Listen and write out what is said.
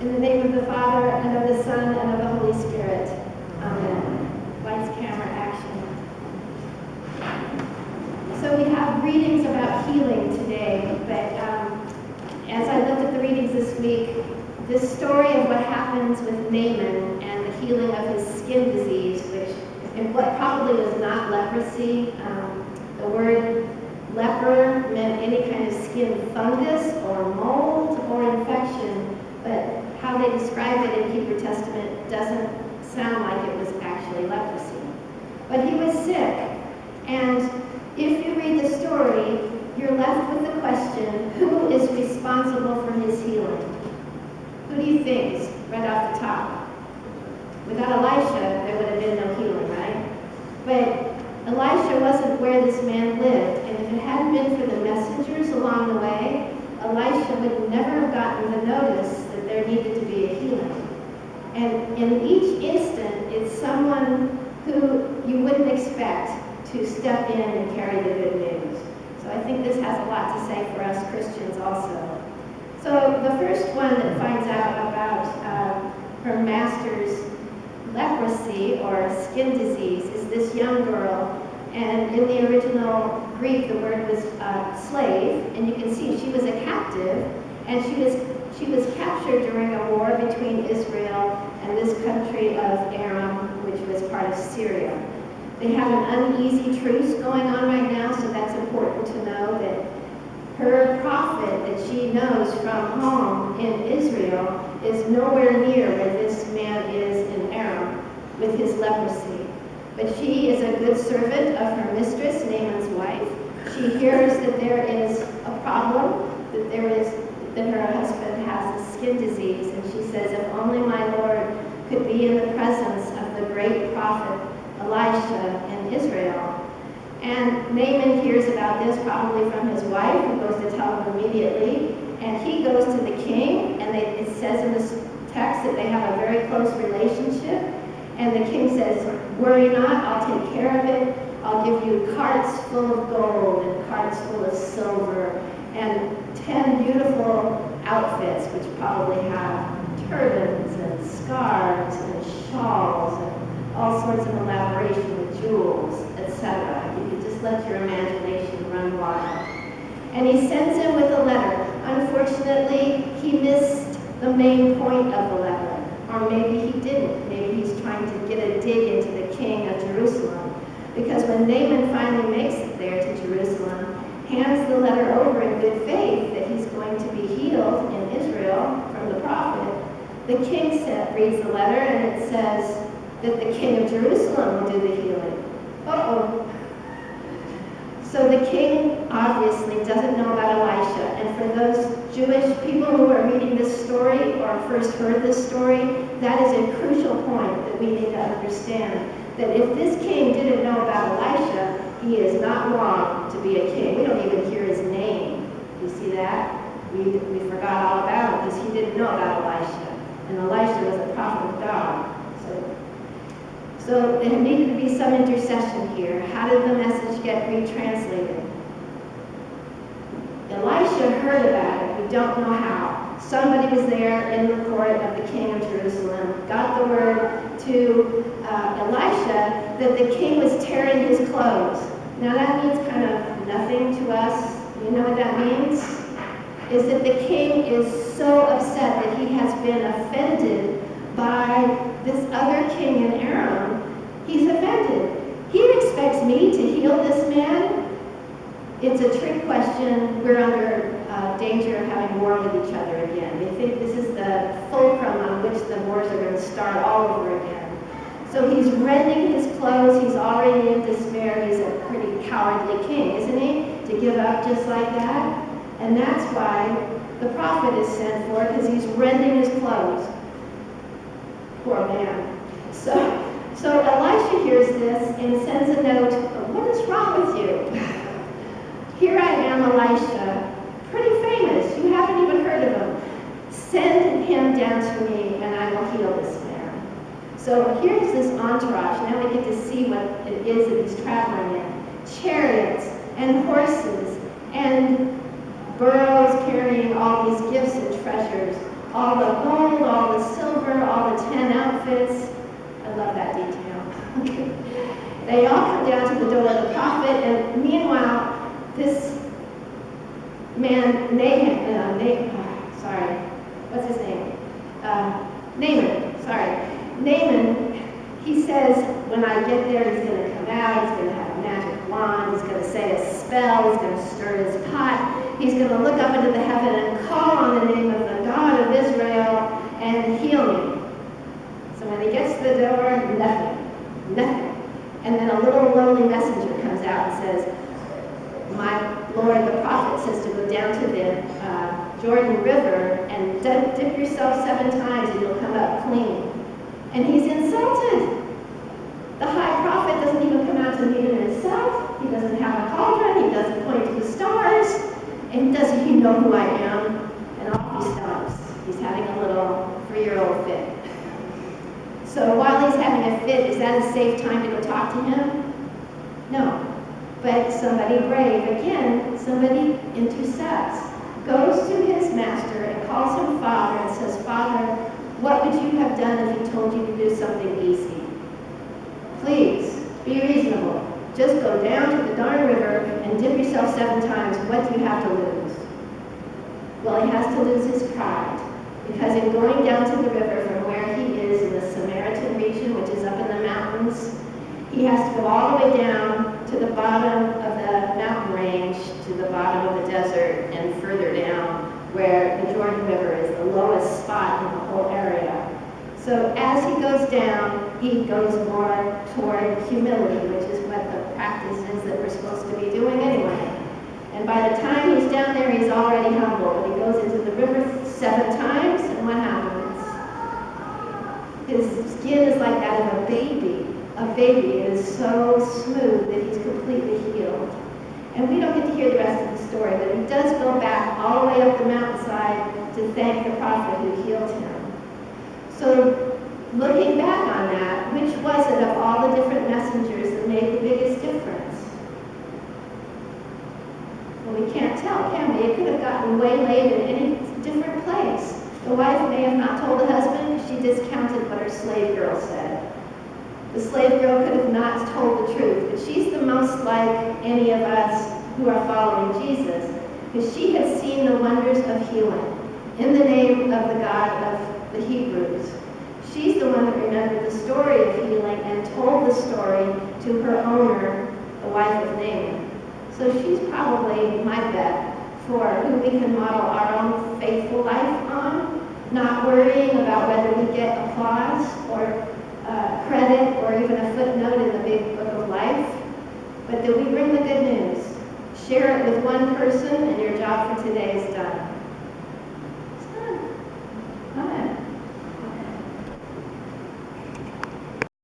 In the name of the Father, and of the Son, and of the Holy Spirit. Amen. Lights, camera, action. So we have readings about healing today, but as I looked at the readings this week, this story of what happens with Naaman and the healing of his skin disease, what probably was not leprosy. The word leper meant any kind of skin fungus or mold or infection, but how they describe it in Hebrew Testament doesn't sound like it was actually leprosy. But he was sick, and if you read the story, you're left with the question, who is responsible for his healing? Who do you think is right off the top? Without Elisha, there would have been no healing, right? But Elisha wasn't where this man lived, and if it hadn't been for the messengers along the way, Elisha would never have gotten the notice that there needed to be a healing. And in each instant, it's someone who you wouldn't expect to step in and carry the good news. So I think this has a lot to say for us Christians also. So the first one that finds out about her master's leprosy or skin disease is this young girl. And in the original Greek, the word was slave, and you can see she was a captive, and she was captured during a war between Israel and this country of Aram, which was part of Syria. They have an uneasy truce going on right now, so that's important to know that her prophet that she knows from home in Israel is nowhere near where this man is in Aram with his leprosy. But she is a good servant of her mistress, Naaman's wife. She hears that there is a problem, that her husband has a skin disease, and she says, if only my Lord could be in the presence of the great prophet Elisha in Israel. And Naaman hears about this probably from his wife, who goes to tell him immediately, and he goes to the king, and it says in this text that they have a very close relationship. And the king says, worry not, I'll take care of it. I'll give you carts full of gold and carts full of silver and 10 beautiful outfits, which probably have turbans and scarves and shawls and all sorts of elaboration with jewels, etc. You could just let your imagination run wild. And he sends him with a letter. Unfortunately, he missed the main point of the letter. Or maybe he didn't. Maybe he's trying to get a dig into the king of Jerusalem. Because when Naaman finally makes it there to Jerusalem, hands the letter over in good faith that he's going to be healed in Israel from the prophet, the king reads the letter and it says that the king of Jerusalem will do the healing. Uh-oh. So the king obviously doesn't know about Elisha, and for those Jewish people who are reading this story or first heard this story, that is a crucial point that we need to understand. That if this king didn't know about Elisha, he is not wrong to be a king. We don't even hear his name. You see that? We forgot all about him because he didn't know about Elisha. And Elisha was a prophet of God. So there needed to be some intercession here. How did the message get retranslated? Elisha heard about it. We don't know how. Somebody was there in the court of the king of Jerusalem, got the word to Elisha that the king was tearing his clothes. Now that means kind of nothing to us. You know what that means? Is that the king is so upset that he has been offended by this other king in Aram. He's offended. He expects me to heal this man. It's a trick question. We're under danger of having war with each other again. They think this is the fulcrum on which the wars are going to start all over again. So he's rending his clothes. He's already in despair. He's a pretty cowardly king, isn't he? To give up just like that. And that's why the prophet is sent for, because he's rending his clothes. Poor man. So Elisha hears this and sends a note, what is wrong with you? Here I am, Elisha, pretty famous. You haven't even heard of him. Send him down to me and I will heal this man. So here's this entourage. Now we get to see what it is that he's traveling in. Chariots and horses and burros carrying all these gifts and treasures, all the gold, all They all come down to the door of the prophet, and meanwhile, this man, what's his name? Naaman, he says, when I get there, he's going to come out, he's going to have a magic wand, he's going to say a spell, he's going to stir his pot, he's going to look up into the heaven and call on the name of the God of Israel and heal me. So when he gets to the door, nothing. And then a little lonely messenger comes out and says, my Lord, the prophet says to go down to the Jordan River and dip yourself 7 times and you'll come up clean. And he's insulted. The high prophet doesn't even come out to meet him himself. He doesn't have a cauldron. He doesn't point to the stars. And doesn't he know who I am? And off he stomps. He's having a little 3-year-old fit. So while he's having a fit, is that a safe time to go talk to him? No. But somebody brave, again, somebody intercepts, goes to his master and calls him Father and says, Father, what would you have done if he told you to do something easy? Please, be reasonable. Just go down to the darn river and dip yourself 7 times. What do you have to lose? Well, he has to lose his pride. Because in going down to the river from where he is in the Samaritan region, which is up in the mountains, he has to go all the way down to the bottom of the mountain range, to the bottom of the desert, and further down where the Jordan River is the lowest spot in the whole area. So as he goes down, he goes more toward humility, which is what the practice is that we're supposed to be doing anyway. And by the time he's down there, he's already humble. But he goes into the river 7 times, and what happens? His skin is like that of a baby. A baby is so smooth that he's completely healed. And we don't get to hear the rest of the story, but he does go back all the way up the mountainside to thank the prophet who healed him. So looking back on that, which was it of all the different messengers that made the biggest difference? Well, we can't tell, can we? It could have gotten waylaid in any different place. The wife may have not told the husband because she discounted what her slave girl said. The slave girl could have not told the truth, but she's the most like any of us who are following Jesus, because she had seen the wonders of healing in the name of the God of the Hebrews. She's the one that remembered the story of healing and told the story to her owner, the wife of Naaman. So she's probably my bet for who we can model our own faithful life on, not worrying about whether we get applause or credit or even a footnote in the big book of life, but that we bring the good news. Share it with one person and your job for today is done.